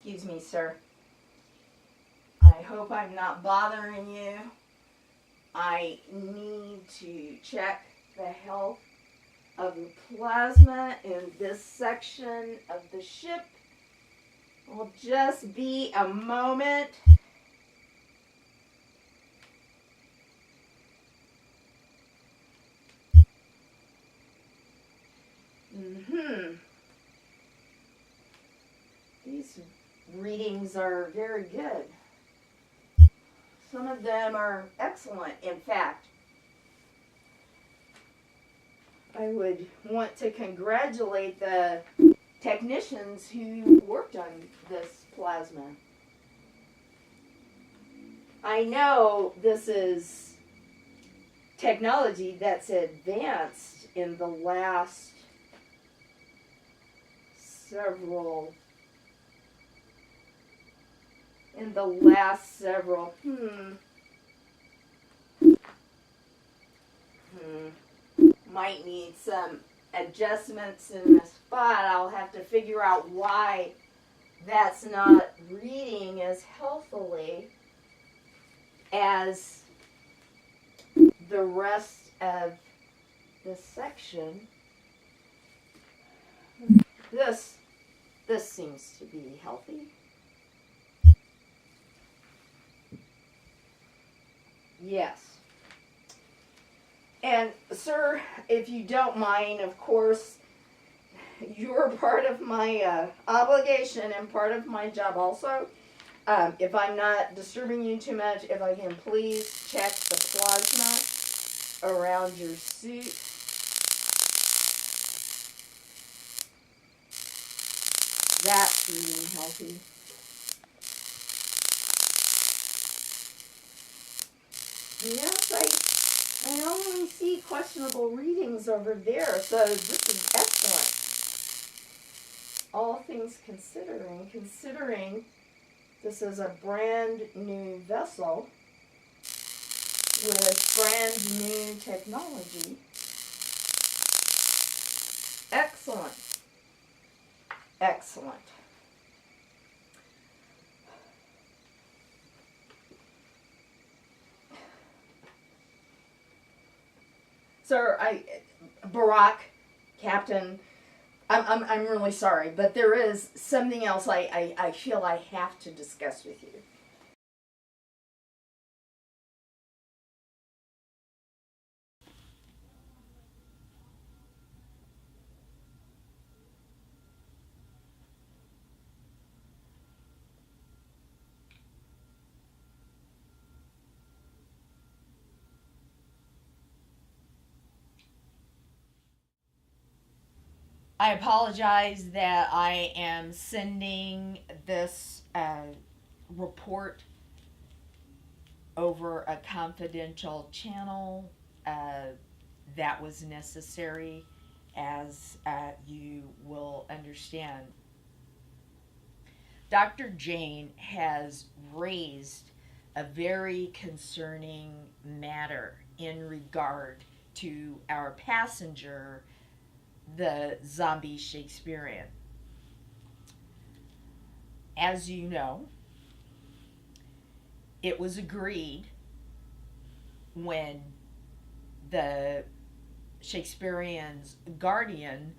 Excuse me, sir. I hope I'm not bothering you. I need to check the health of the plasma in this section of the ship. It'll just be a moment. These readings are very good. Some of them are excellent, in fact. I would want to congratulate the technicians who worked on this plasma. I know this is technology that's advanced in the last several might need some adjustments in the spot. I'll have to figure out why that's not reading as healthily as the rest of the section. This seems to be healthy. Yes. And sir, if you don't mind, of course, you're part of my obligation and part of my job also. If I'm not disturbing you too much, if I can please check the plasma around your suit. That's really healthy. Yes, I only see questionable readings over there, so this is excellent. All things considering this is a brand new vessel with brand new technology. Excellent. Excellent. Sir, Barack, Captain, I'm really sorry, but there is something else I feel I have to discuss with you. I apologize that I am sending this report over a confidential channel. That was necessary, as you will understand. Dr. Jane has raised a very concerning matter in regard to our passenger, the zombie Shakespearean. As you know, it was agreed when the Shakespearean's guardian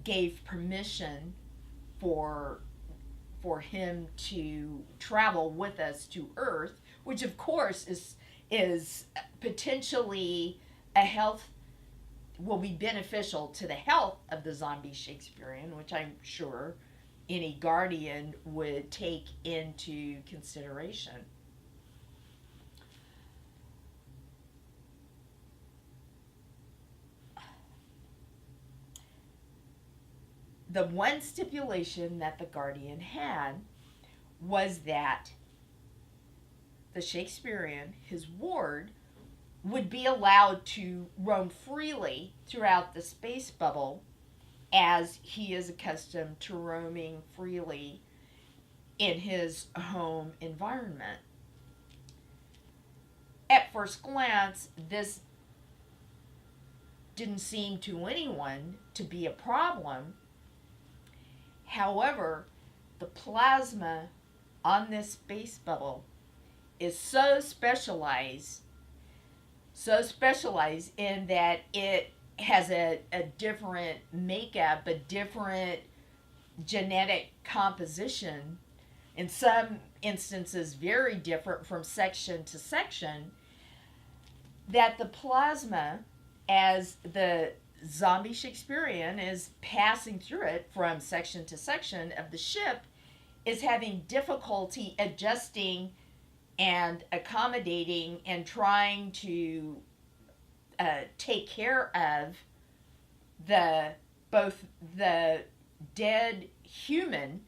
gave permission for him to travel with us to Earth, which of course is potentially will be beneficial to the health of the zombie Shakespearean, which I'm sure any guardian would take into consideration. The one stipulation that the guardian had was that the Shakespearean, his ward, would be allowed to roam freely throughout the space bubble as he is accustomed to roaming freely in his home environment. At first glance, this didn't seem to anyone to be a problem. However, the plasma on this space bubble is so specialized in that it has a different makeup, a different genetic composition, in some instances very different from section to section, that the plasma, as the zombie Shakespearean is passing through it from section to section of the ship, is having difficulty adjusting and accommodating and trying to take care of both the dead human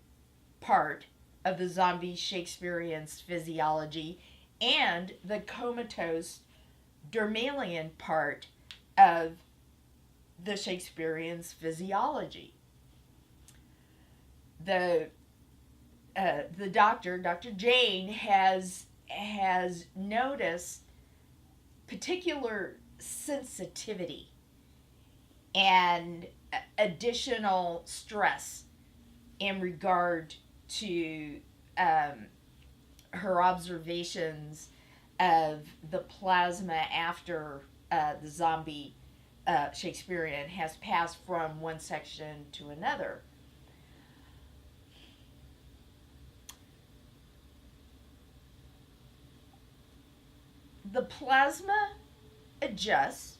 part of the zombie Shakespearean's physiology and the comatose DERMALIAN part of the Shakespearean's physiology. The doctor, Dr. Jane, has noticed particular sensitivity and additional stress in regard to her observations of the plasma after the zombie Shakespearean has passed from one section to another. The plasma adjusts.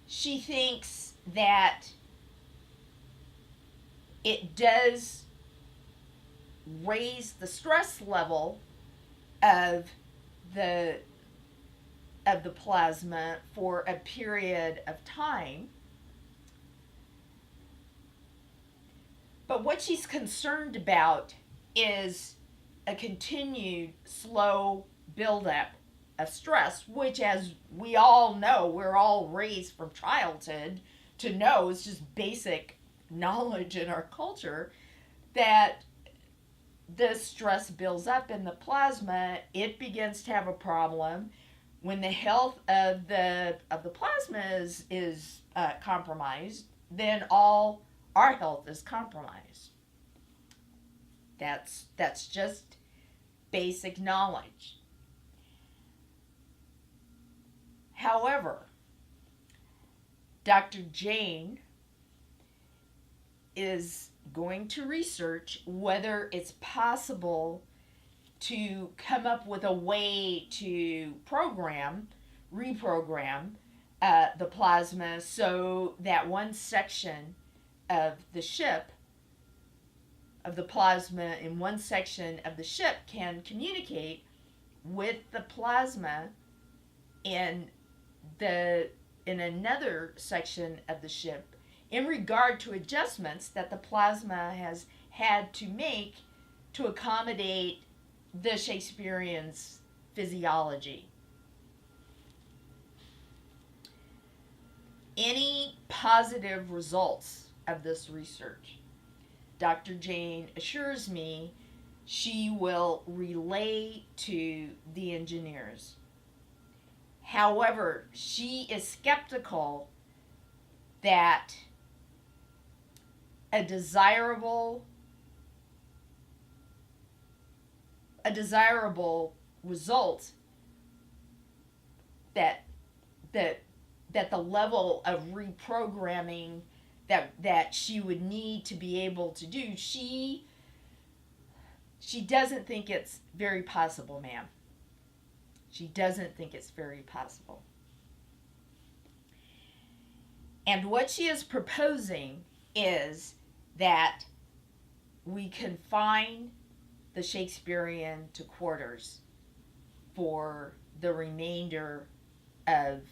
She thinks that it does raise the stress level of the plasma for a period of time. But what she's concerned about is a continued slow buildup of stress, which, as we all know, we're all raised from childhood to know, it's just basic knowledge in our culture, that the stress builds up in the plasma. It begins to have a problem. When the health of the plasma is compromised, then all our health is compromised. That's just basic knowledge. However, Dr. Jane is going to research whether it's possible to come up with a way to reprogram the plasma so that one section of the ship, of the plasma in one section of the ship, can communicate with the plasma in another section of the ship in regard to adjustments that the plasma has had to make to accommodate the Shakespearean's physiology. Any positive results of this research, Dr. Jane assures me she will relay to the engineers. However, she is skeptical that a desirable result, that the level of reprogramming that she would need to be able to do, she doesn't think it's very possible, ma'am. She doesn't think it's very possible. And what she is proposing is that we confine the Shakespearean to quarters for the remainder of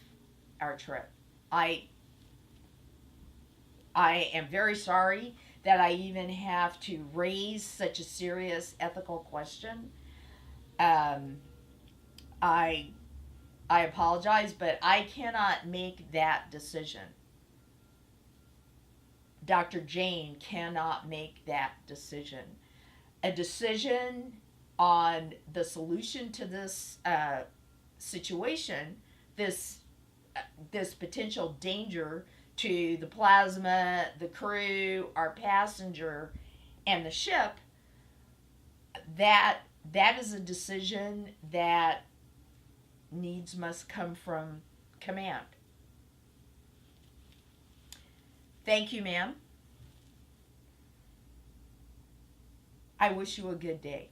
our trip. I am very sorry that I even have to raise such a serious ethical question. I apologize, but I cannot make that decision. Dr. Jane cannot make that decision. A decision on the solution to this situation, this potential danger to the plasma, the crew, our passenger, and the ship, that is a decision that needs must come from command. Thank you, ma'am. I wish you a good day.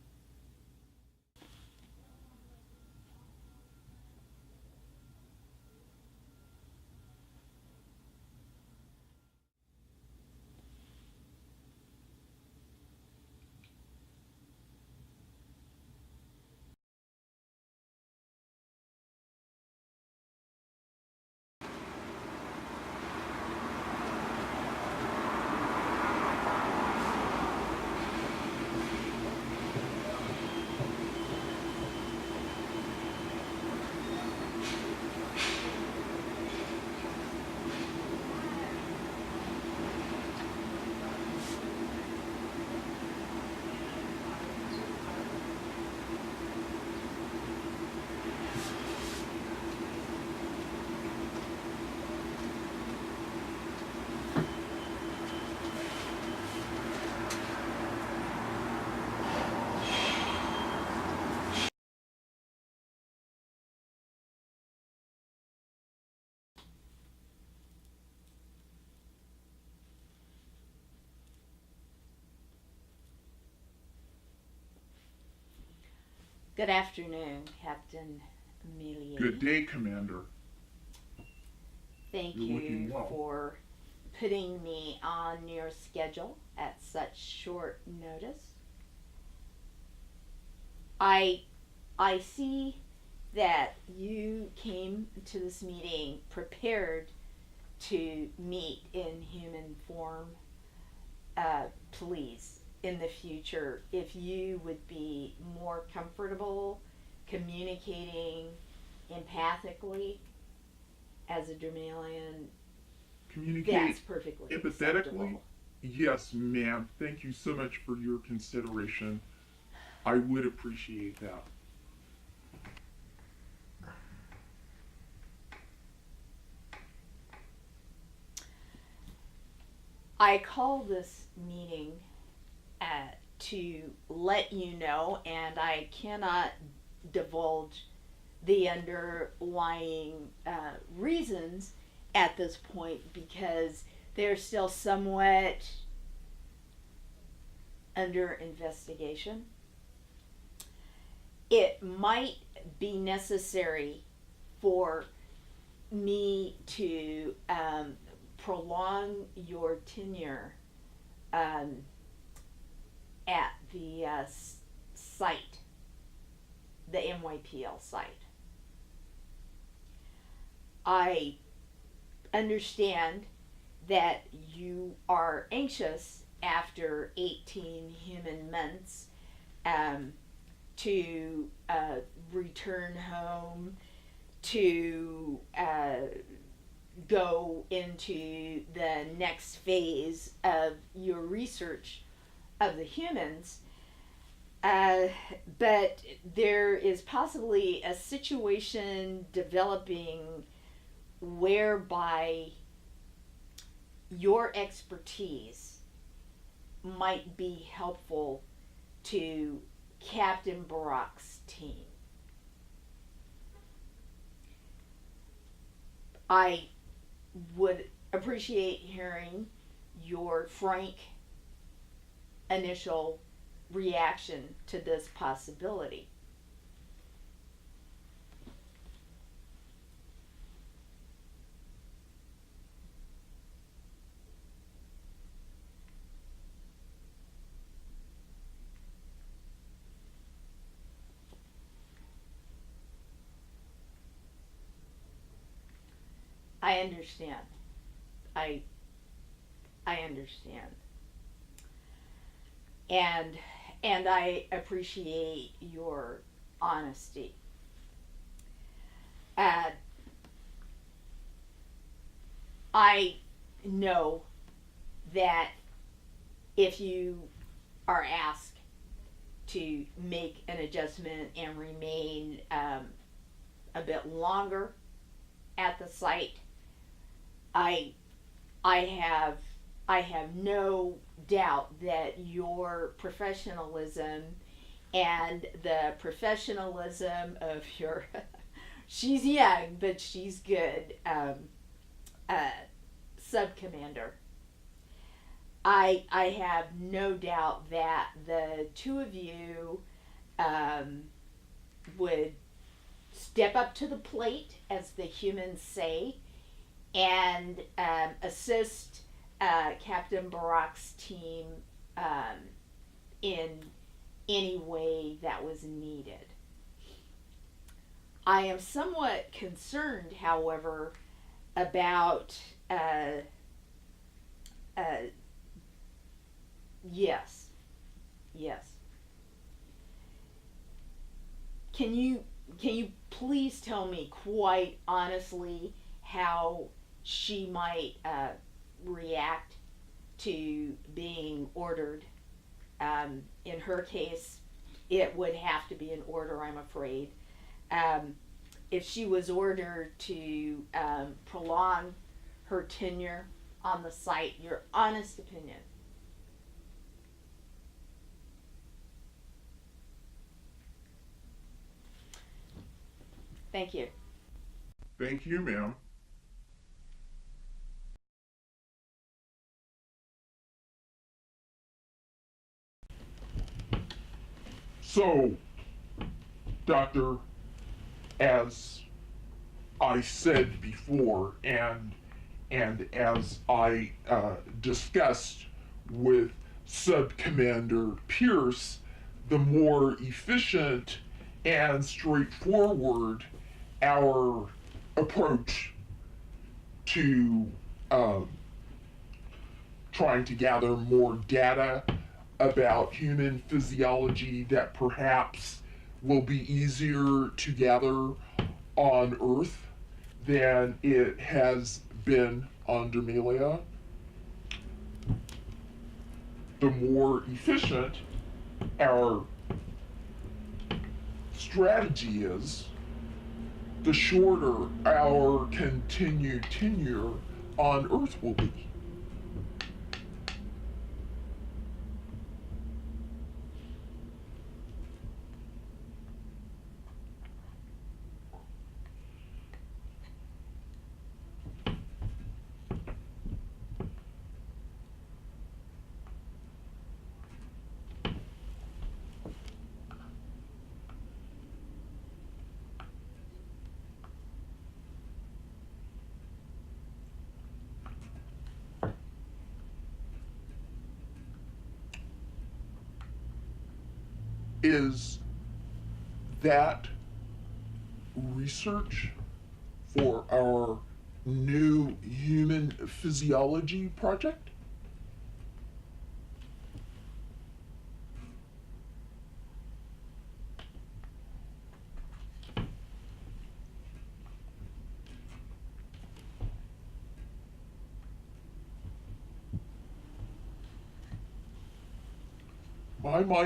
Good afternoon, Captain Amelia. Good day, Commander. Thank You're looking you well. for putting me on your schedule at such short notice. I see that you came to this meeting prepared to meet in human form. Please, in the future, if you would be more comfortable communicating empathically as a Dramalia, Communicate that's perfectly empathetically? acceptable. Yes, ma'am. Thank you so much for your consideration. I would appreciate that. I call this meeting to let you know, and I cannot divulge the underlying reasons at this point because they're still somewhat under investigation. It might be necessary for me to prolong your tenure at the site, the NYPL site. I understand that you are anxious after 18 human months to return home, to go into the next phase of your research of the humans. But there is possibly a situation developing whereby your expertise might be helpful to Captain Barack's team. I would appreciate hearing your frank initial reaction to this possibility. I understand. I understand. And I appreciate your honesty. I know that if you are asked to make an adjustment and remain a bit longer at the site, I I have no doubt that your professionalism and the professionalism of your she's young but she's good uh, sub commander. I have no doubt that the two of you um, would step up to the plate, as the humans say, and assist Captain Barack's team in any way that was needed. I am somewhat concerned, however, about uh, yes, yes. Can you please tell me quite honestly how she might react to being ordered? In her case, it would have to be an order, I'm afraid. Um, if she was ordered to prolong her tenure on the site, your honest opinion. Thank you. Thank you, ma'am. So, Doctor, as I said before, and as I discussed with Sub Commander Pierce, the more efficient and straightforward our approach to trying to gather more data about human physiology that perhaps will be easier to gather on Earth than it has been on Dermalia, the more efficient our strategy is, the shorter our continued tenure on Earth will be. Is that research for our new human physiology project?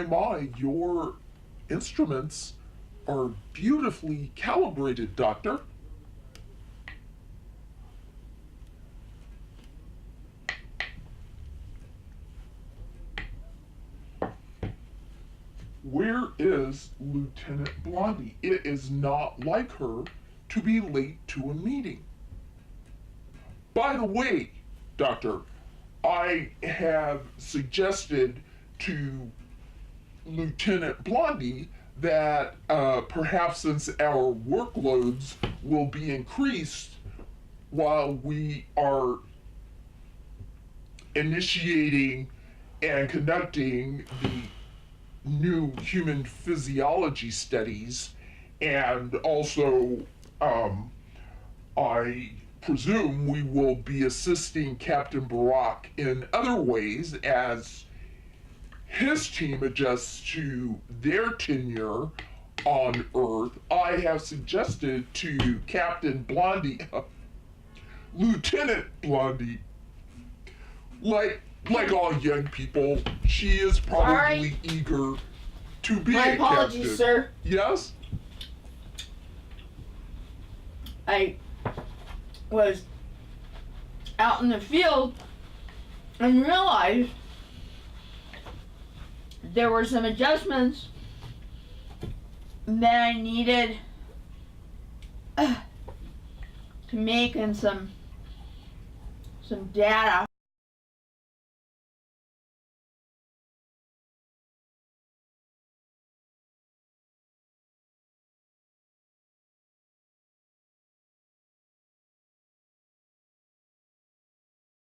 My, your instruments are beautifully calibrated, Doctor. Where is Lieutenant Blondie? It is not like her to be late to a meeting. By the way, Doctor, I have suggested to Lieutenant Blondie that perhaps since our workloads will be increased while we are initiating and conducting the new human physiology studies, and also I presume we will be assisting Captain Barack in other ways as his team adjusts to their tenure on Earth. I have suggested to Captain Blondie, Lieutenant Blondie, like all young people, she is probably eager to be My a apologies, captain. sir. Yes? I was out in the field and realized there were some adjustments that I needed to make, and some data